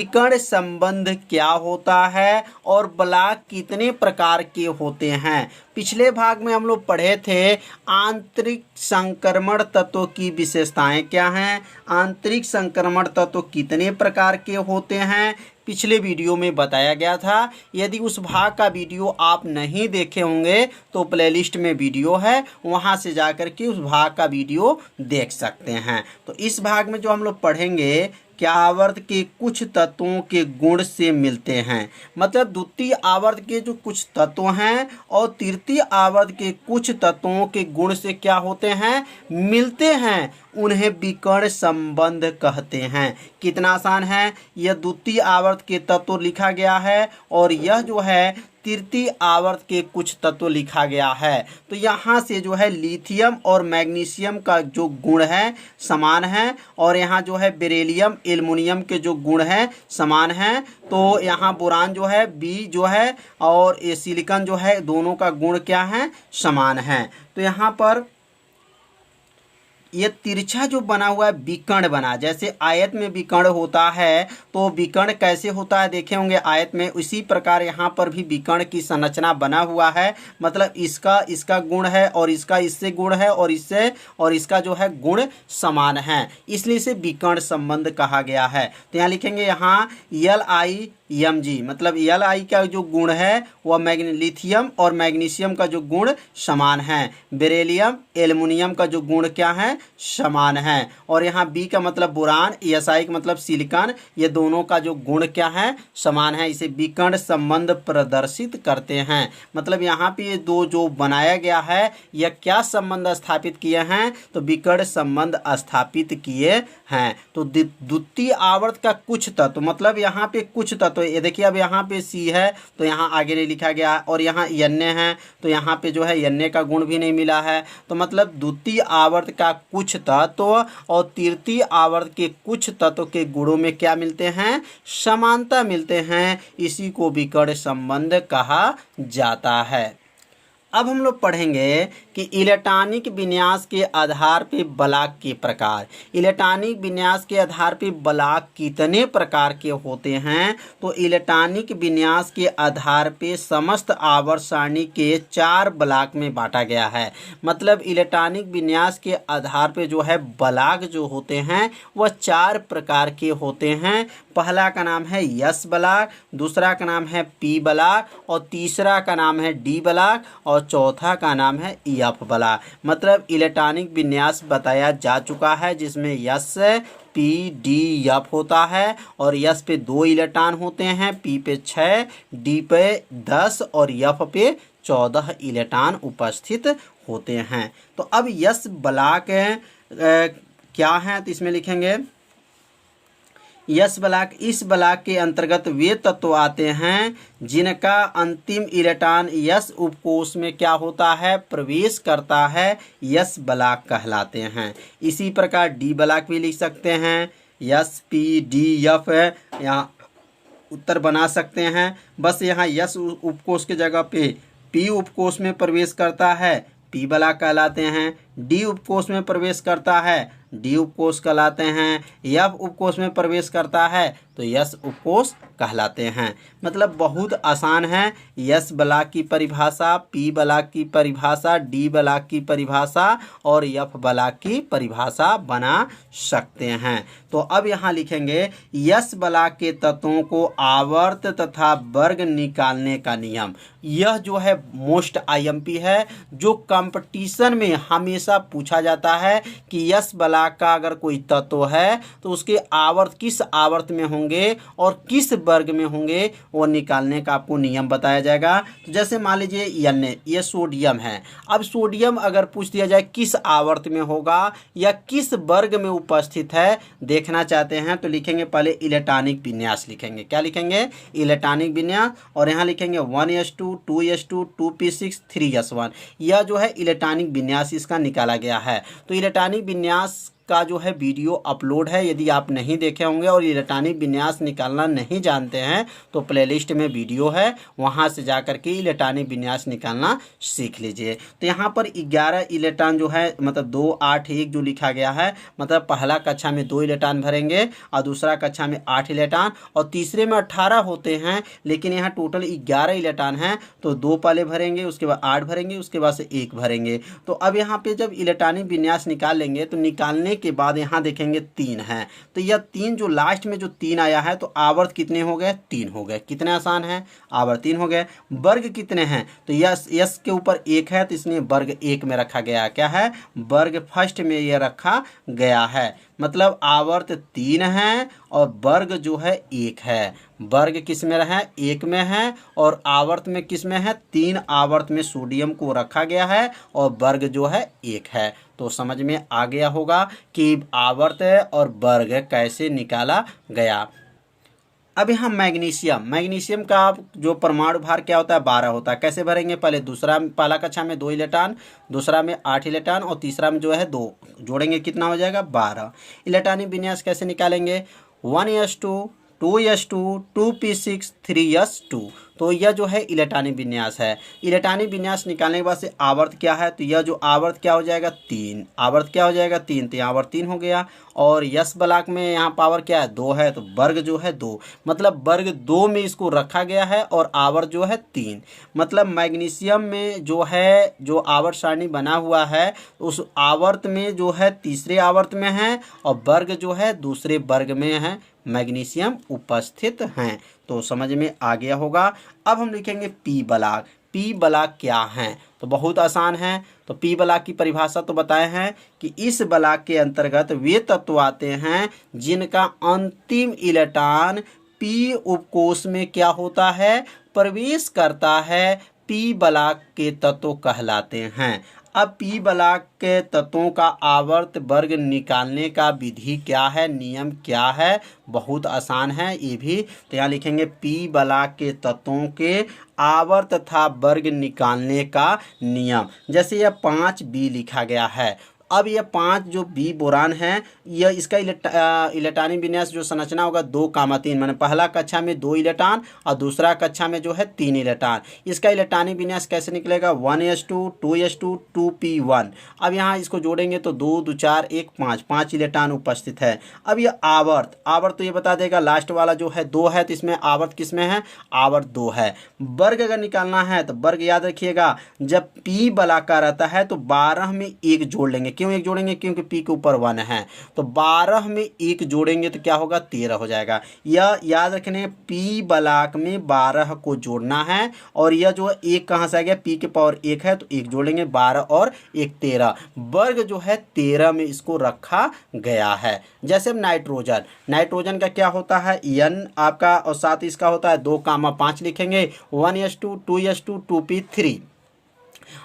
विकर्ण संबंध क्या होता है और ब्लॉक कितने प्रकार के होते हैं। पिछले भाग में हम लोग पढ़े थे आंतरिक संक्रमण तत्वों की विशेषताएं क्या हैं, आंतरिक संक्रमण तत्व कितने प्रकार के होते हैं, पिछले वीडियो में बताया गया था। यदि उस भाग का वीडियो आप नहीं देखे होंगे तो प्लेलिस्ट में वीडियो है, वहां से जाकर के उस भाग का वीडियो देख सकते हैं। तो इस भाग में जो हम लोग पढ़ेंगे क्या आवर्त के कुछ तत्वों के गुण से मिलते हैं, मतलब द्वितीय आवर्त के जो कुछ तत्व हैं और तृतीय आवर्त के कुछ तत्वों के गुण से क्या होते हैं, मिलते हैं, उन्हें विकर्ण संबंध कहते हैं। कितना आसान है, यह द्वितीय आवर्त के तत्व लिखा गया है और यह जो है तृतीय आवर्त के कुछ तत्व लिखा गया है। तो यहाँ से जो है लिथियम और मैग्नीशियम का जो गुण है समान है और यहाँ जो है बेरिलियम एल्युमिनियम के जो गुण हैं समान हैं। तो यहाँ बोरान जो है बी जो है और ये सिलिकॉन जो है दोनों का गुण क्या है, समान है। तो यहाँ पर ये तिरछा जो बना हुआ है विकर्ण बना, जैसे आयत में विकर्ण होता है तो विकर्ण कैसे होता है देखे होंगे आयत में, उसी प्रकार यहाँ पर भी विकर्ण की संरचना बना हुआ है। मतलब इसका गुण है और इसका इससे गुण है और इससे और इसका जो है गुण समान है, इसलिए इसे विकर्ण संबंध कहा गया है। तो यहाँ लिखेंगे यहाँ LiMg, मतलब Li का जो गुण है वह लिथियम और मैग्नीशियम का जो गुण समान है, बेरिलियम एल्युमिनियम का जो गुण क्या है, समान है। और यहाँ बी का मतलब बोरान, Si का मतलब सिलिकॉन, ये दोनों का जो गुण क्या है, समान है। इसे विकर्ण संबंध प्रदर्शित करते हैं। मतलब यहाँ पे ये दो जो बनाया गया है यह क्या संबंध स्थापित किए हैं, तो विकर्ण संबंध स्थापित किए हैं। तो द्वितीय आवर्त का कुछ तत्व, मतलब यहाँ पे कुछ तत्व, ये देखिए अब यहाँ पे सी है तो यहाँ आगे नहीं लिखा गया और यहाँ Na है तो यहाँ पे जो है Na का गुण भी नहीं मिला है। तो मतलब द्वितीय आवर्त का कुछ तत्व और तृतीय आवर्त के कुछ तत्व के गुणों में क्या मिलते हैं, समानता मिलते हैं, इसी को विकर्ण संबंध कहा जाता है। अब हम लोग पढ़ेंगे कि इलेक्ट्रॉनिक विन्यास के आधार पे ब्लॉक के प्रकार। इलेक्ट्रॉनिक विन्यास के आधार पे ब्लॉक कितने प्रकार के होते हैं, तो इलेक्ट्रॉनिक विन्यास के आधार पे समस्त आवर्त सारणी के 4 ब्लॉक में बांटा गया है। मतलब इलेक्ट्रॉनिक विन्यास के आधार पे जो है ब्लॉक जो होते हैं वह 4 प्रकार के होते हैं। पहला का नाम है S ब्लॉक, दूसरा का नाम है P ब्लॉक और तीसरा का नाम है D ब्लॉक और चौथा का नाम है F ब्लॉक। मतलब इलेक्ट्रॉनिक विन्यास बताया जा चुका है जिसमें S P D F होता है और S पे 2 इलेक्ट्रॉन होते हैं, P पे 6, D पे 10 और F पे 14 इलेक्ट्रॉन उपस्थित होते हैं। तो अब S ब्लॉक क्या है, तो इसमें लिखेंगे S ब्लॉक, इस ब्लॉक के अंतर्गत वे तत्व आते हैं जिनका अंतिम इलेक्ट्रॉन S उपकोष में क्या होता है, प्रवेश करता है, S ब्लॉक कहलाते हैं। इसी प्रकार D ब्लॉक भी लिख सकते हैं, S P D F है, यहाँ उत्तर बना सकते हैं। बस यहाँ S उपकोष के जगह पे P उपकोष में प्रवेश करता है, P ब्लॉक कहलाते हैं। D उपकोष में प्रवेश करता है, D उपकोष कहलाते हैं। F उपकोष में प्रवेश करता है तो S उपकोष कहलाते हैं। मतलब बहुत आसान है। S ब्लॉक की परिभाषा, P ब्लॉक की परिभाषा, D ब्लॉक की परिभाषा और F ब्लॉक की परिभाषा बना सकते हैं। तो अब यहाँ लिखेंगे S ब्लॉक के तत्वों को आवर्त तथा वर्ग निकालने का नियम। यह जो है मोस्ट IMP है, जो कंपटीशन में हमेशा पूछा जाता है कि S ब्लॉक का अगर कोई तत्व है तो उसके आवर्त किस आवर्त में होंगे और किस वर्ग में होंगे, वो निकालने का आपको नियम बताया जाएगा। तो जैसे मान लीजिए Na, ये सोडियम है। अब सोडियम अगर पूछ दिया जाए किस आवर्त में होगा या किस वर्ग में उपस्थित है देखना चाहते हैं तो लिखेंगे पहले इलेक्ट्रॉनिक विन्यास लिखेंगे। क्या लिखेंगे, इलेक्ट्रॉनिक विन्यास, और यहाँ लिखेंगे 1s2 2s2 2p6 3s1। यह जो है इलेक्ट्रॉनिक विन्यास इसका निकाला गया है। तो इलेक्ट्रॉनिक विन्यास का जो है वीडियो अपलोड है, यदि आप नहीं देखे होंगे और इलेक्ट्रॉनिक विन्यास निकालना नहीं जानते हैं तो प्लेलिस्ट में वीडियो है, वहां से जा करके इलेक्ट्रॉनिक विन्यास निकालना सीख लीजिए। तो यहाँ पर 11 इलेक्ट्रॉन जो है मतलब 2 8 1 जो लिखा गया है, मतलब पहला कक्षा में 2 इलेक्ट्रॉन भरेंगे और दूसरा कक्षा में 8 इलेक्ट्रॉन और तीसरे में 18 होते हैं, लेकिन यहाँ टोटल 11 इलेक्ट्रॉन हैं तो 2 पहले भरेंगे, उसके बाद 8 भरेंगे, उसके बाद से 1 भरेंगे। तो अब यहाँ पे जब इलेक्ट्रॉनिक विन्यास निकाल लेंगे तो निकालने के बाद यहाँ देखेंगे 3 है, तो यह 3 जो लास्ट में जो 3 आया है तो आवर्त कितने हो गए, 3 हो गए। कितने आसान है, आवर्त 3 हो गए। वर्ग कितने हैं, तो यस के ऊपर 1 है तो इसलिए वर्ग 1 में रखा गया। क्या है, वर्ग फर्स्ट में यह रखा गया है, मतलब आवर्त 3 है और वर्ग जो है 1 है। वर्ग किस में है, 1 में है, और आवर्त में किस में है, 3 आवर्त में सोडियम को रखा गया है और वर्ग जो है 1 है। तो समझ में आ गया होगा कि आवर्त और वर्ग कैसे निकाला गया। अब यहाँ मैग्नीशियम का जो परमाणु भार क्या होता है, 12 होता है। कैसे भरेंगे, पहले पहला कक्षा में 2 इलेक्ट्रॉन, दूसरा में 8 इलेक्ट्रॉन और तीसरा में जो है 2 जोड़ेंगे, कितना हो जाएगा, 12। इलेक्ट्रॉनिक विन्यास कैसे निकालेंगे, 1s2 2s2 2p6 3s2। तो यह जो है इलेक्ट्रॉनिक विन्यास है। इलेक्ट्रॉनिक विन्यास निकालने के बाद से आवर्त क्या है, तो यह जो आवर्त क्या हो जाएगा, 3। आवर्त क्या हो जाएगा, 3, तो यहाँ आवर्त 3 हो गया। और यस ब्लॉक में यहाँ पावर क्या है, 2 है, तो वर्ग जो है 2, मतलब वर्ग 2 में इसको रखा गया है और आवर्त जो है 3। मतलब मैग्नीशियम में जो है जो आवर्त सारणी बना हुआ है उस आवर्त में जो है तीसरे आवर्त में है और वर्ग जो है दूसरे वर्ग में है, मैग्नीशियम उपस्थित हैं। तो समझ में आ गया होगा। अब हम लिखेंगे पी ब्लॉक। पी ब्लॉक क्या है, तो बहुत आसान है। तो पी ब्लॉक की परिभाषा तो बताए हैं कि इस ब्लॉक के अंतर्गत वे तत्व आते हैं जिनका अंतिम इलेक्ट्रॉन पी उपकोष में क्या होता है, प्रवेश करता है। पी ब्लॉक के तत्व कहलाते हैं। अब पी ब्लॉक के तत्वों का आवर्त वर्ग निकालने का विधि क्या है, नियम क्या है, बहुत आसान है ये भी। तो यहाँ लिखेंगे पी ब्लॉक के तत्वों के आवर्त तथा वर्ग निकालने का नियम। जैसे यह 5b लिखा गया है, अब यह 5 जो बी बोरान है, यह इसका इलेक्ट्रॉनिक विन्यास जो संरचना होगा 2,3, माने पहला कक्षा में 2 इलेक्ट्रॉन और दूसरा कक्षा में जो है 3 इलेक्ट्रॉन। इसका इलेक्ट्रॉनिक विन्यास कैसे निकलेगा, 1s2 2s2 2p1। अब यहाँ इसको जोड़ेंगे तो 2 2 4 1 5, 5 इलेक्ट्रॉन उपस्थित है। अब यह आवर्त तो ये बता देगा, लास्ट वाला जो है 2 है तो इसमें आवर्त किस में है, आवर्त 2 है। वर्ग अगर निकालना है तो वर्ग याद रखिएगा, जब पी ब्लॉक का रहता है तो 12 में 1 जोड़ लेंगे। क्यों 1 जोड़ेंगे, क्योंकि पी के ऊपर 1 है, तो 12 में 1 जोड़ेंगे तो क्या होगा, 13 हो जाएगा। यह याद रखने, पी ब्लॉक में 12 को जोड़ना है और यह जो 1 कहाँ से आ गया, पी के पावर 1 है तो 1 जोड़ेंगे, 12 और 1 13। वर्ग जो है 13 में इसको रखा गया है। जैसे नाइट्रोजन का क्या होता है, n आपका, और साथ ही इसका होता है 2,5 लिखेंगे, 1s2 2s2 2p3।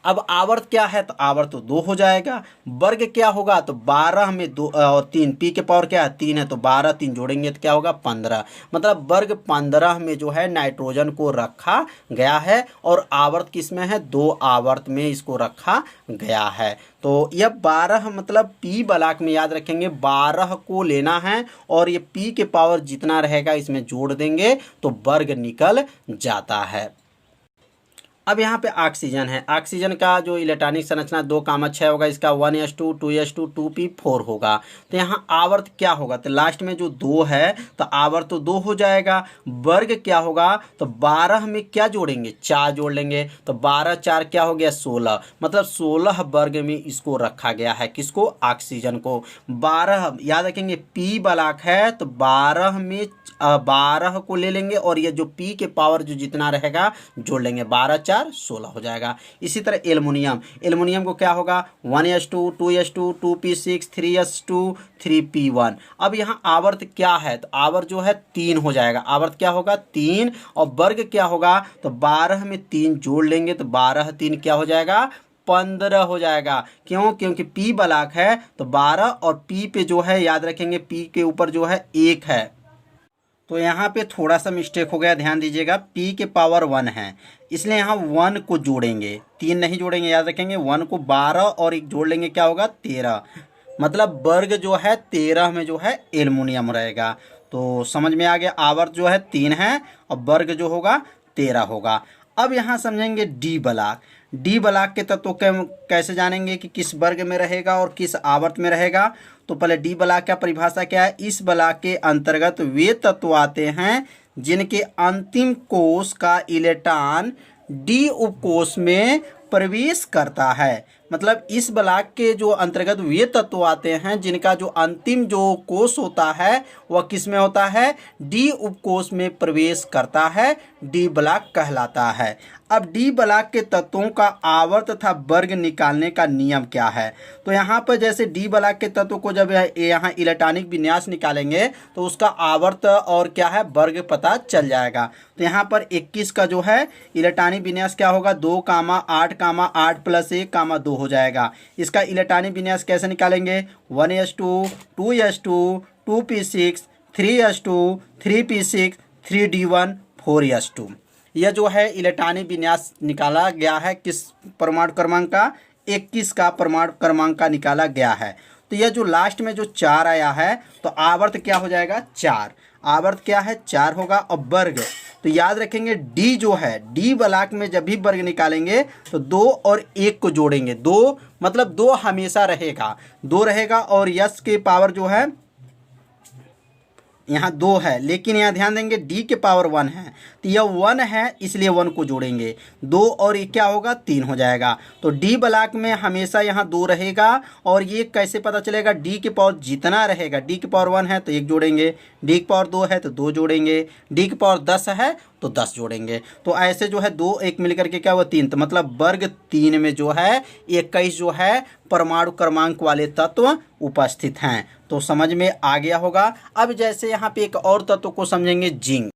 अब आवर्त क्या है, तो आवर्त तो 2 हो जाएगा। वर्ग क्या होगा, तो 12 में 2 और 3, पी के पावर क्या है, 3 है, तो 12 3 जोड़ेंगे तो क्या होगा, 15। मतलब वर्ग 15 में जो है नाइट्रोजन को रखा गया है और आवर्त किस में है, 2 आवर्त में इसको रखा गया है। तो यह 12 मतलब पी ब्लॉक में याद रखेंगे 12 को लेना है और ये पी के पावर जितना रहेगा इसमें जोड़ देंगे तो वर्ग निकल जाता है। अब यहाँ पे ऑक्सीजन है। ऑक्सीजन का जो इलेक्ट्रॉनिक संरचना 2,6 होगा, इसका 1s2 2s2 2p4 होगा। तो यहाँ आवर्त क्या होगा, तो लास्ट में जो 2 है तो आवर्त तो 2 हो जाएगा। वर्ग क्या होगा, तो 12 में क्या जोड़ेंगे, 4 जोड़ लेंगे, तो 12 4 क्या हो गया, 16। मतलब 16 वर्ग में इसको रखा गया है, किसको, ऑक्सीजन को। 12 याद रखेंगे पी ब्लॉक है तो 12 में 12 को ले लेंगे और ये जो पी के पावर जो जितना रहेगा जोड़ लेंगे, 12 4 16 हो जाएगा। इसी तरह एल्युमिनियम को क्या होगा, 1s2 2s2 2p6 3s2 3p1। अब यहाँ आवर्त क्या है, तो आवर्त जो है 3 हो जाएगा। आवर्त क्या होगा, 3, और वर्ग क्या होगा, तो 12 में 3 जोड़ लेंगे तो 12 3 क्या हो जाएगा, 15 हो जाएगा। क्यों, क्योंकि पी ब्लॉक है तो 12 और पी पे जो है याद रखेंगे पी के ऊपर जो है 1 है, तो यहाँ पे थोड़ा सा मिस्टेक हो गया, ध्यान दीजिएगा। p के पावर 1 है इसलिए यहाँ 1 को जोड़ेंगे, 3 नहीं जोड़ेंगे, याद रखेंगे 1 को 12 और 1 जोड़ लेंगे क्या होगा, 13। मतलब वर्ग जो है 13 में जो है एल्युमिनियम रहेगा। तो समझ में आ गया, आवर्त जो है 3 है और वर्ग जो होगा 13 होगा। अब यहाँ समझेंगे डी ब्लॉक। डी ब्लॉक के तत्व कैसे जानेंगे कि किस वर्ग में रहेगा और किस आवर्त में रहेगा। तो पहले डी ब्लॉक का परिभाषा क्या है, इस ब्लॉक के अंतर्गत वे तत्व आते हैं जिनके अंतिम कोष का इलेक्ट्रॉन डी उपकोष में प्रवेश करता है। मतलब इस ब्लॉक के जो अंतर्गत वे तत्व आते हैं जिनका जो अंतिम जो कोष होता है वह किस में होता है, डी उपकोष में प्रवेश करता है, डी ब्लॉक कहलाता है। अब डी ब्लॉक के तत्वों का आवर्त तथा वर्ग निकालने का नियम क्या है। तो यहाँ पर जैसे डी ब्लॉक के तत्व को जब यहाँ इलेक्ट्रॉनिक विन्यास निकालेंगे तो उसका आवर्त और क्या है, वर्ग पता चल जाएगा। तो यहाँ पर 21 का जो है इलेक्ट्रॉनिक विन्यास क्या होगा, 2,8,8 + 1,2 हो जाएगा। इसका इलेक्ट्रॉनिक विन्यास कैसे निकालेंगे, 1s2 2s2 2p6 3s2 3p6 3d1 4s2। यह जो है इलेक्ट्रॉनिक विन्यास निकाला गया है किस परमाणु क्रमांक का, 21 का परमाणु क्रमांक का निकाला गया है। तो यह जो लास्ट में जो 4 आया है तो आवर्त क्या हो जाएगा, 4। आवर्त क्या है, 4 होगा। और वर्ग तो याद रखेंगे डी जो है, डी ब्लॉक में जब भी वर्ग निकालेंगे तो 2 और 1 को जोड़ेंगे। 2 मतलब 2 हमेशा रहेगा, 2 रहेगा। और यस के पावर जो है यहाँ 2 है, लेकिन यहाँ ध्यान देंगे डी के पावर 1 है तो यह 1 है इसलिए 1 को जोड़ेंगे। 2 और ये क्या होगा, 3 हो जाएगा। तो डी ब्लॉक में हमेशा यहाँ 2 रहेगा। और ये कैसे पता चलेगा, डी के पावर जितना रहेगा, डी के पावर 1 है तो 1 जोड़ेंगे, डी के पावर 2 है तो 2 जोड़ेंगे, डी के पावर 10 है तो 10 जोड़ेंगे। तो ऐसे जो है 2 1 मिलकर के क्या हुआ, 3। तो मतलब वर्ग 3 में जो है 21 जो है परमाणु क्रमांक वाले तत्व उपस्थित हैं। तो समझ में आ गया होगा। अब जैसे यहाँ पे एक और तत्व को समझेंगे, जिंक।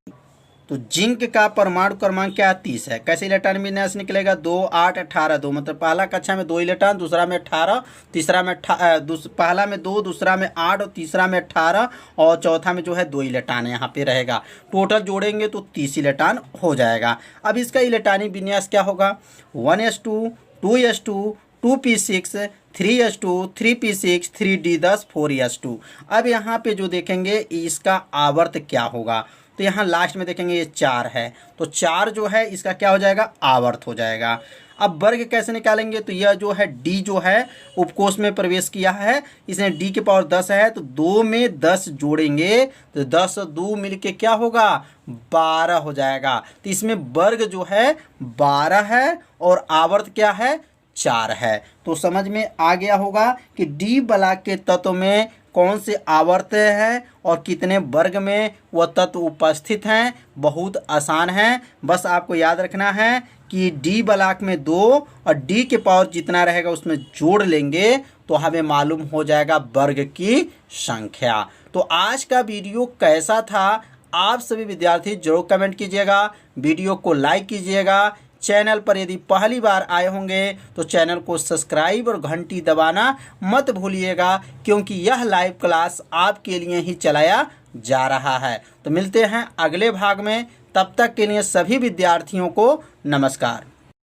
तो जिंक का परमाणु क्रमांक क्या है, 30 है। कैसे इलेक्ट्रॉन विन्यास निकलेगा, 2 8 18 2। मतलब पहला कक्षा में 2 इलेक्ट्रॉन, दूसरा में 18, तीसरा में पहला में 2, दूसरा में 8 और तीसरा में 18 और चौथा में जो है 2 इलेक्ट्रॉन यहाँ पे रहेगा। टोटल जोड़ेंगे तो 30 इलेक्ट्रॉन हो जाएगा। अब इसका इलेक्ट्रॉनिक विन्यास क्या होगा, 1s2 2s2 2p6 3s2 3p6 3d10 4s2। अब यहाँ पे जो देखेंगे इसका आवर्त क्या होगा, तो यहाँ लास्ट में देखेंगे ये 4 है तो 4 जो है इसका क्या हो जाएगा, आवर्त हो जाएगा। अब वर्ग कैसे निकालेंगे, तो यह जो है डी जो है उपकोष में प्रवेश किया है, इसने डी के पावर 10 है तो 2 में 10 जोड़ेंगे तो 10 2 मिलके क्या होगा, 12 हो जाएगा। तो इसमें वर्ग जो है 12 है और आवर्त क्या है, 4 है। तो समझ में आ गया होगा कि डी ब्लॉक के तत्व में कौन से आवर्त है और कितने वर्ग में वह तत्व उपस्थित हैं। बहुत आसान है, बस आपको याद रखना है कि डी ब्लॉक में 2 और डी के पावर जितना रहेगा उसमें जोड़ लेंगे तो हमें मालूम हो जाएगा वर्ग की संख्या। तो आज का वीडियो कैसा था, आप सभी विद्यार्थी जरूर कमेंट कीजिएगा, वीडियो को लाइक कीजिएगा। चैनल पर यदि पहली बार आए होंगे तो चैनल को सब्सक्राइब और घंटी दबाना मत भूलिएगा, क्योंकि यह लाइव क्लास आपके लिए ही चलाया जा रहा है। तो मिलते हैं अगले भाग में, तब तक के लिए सभी विद्यार्थियों को नमस्कार।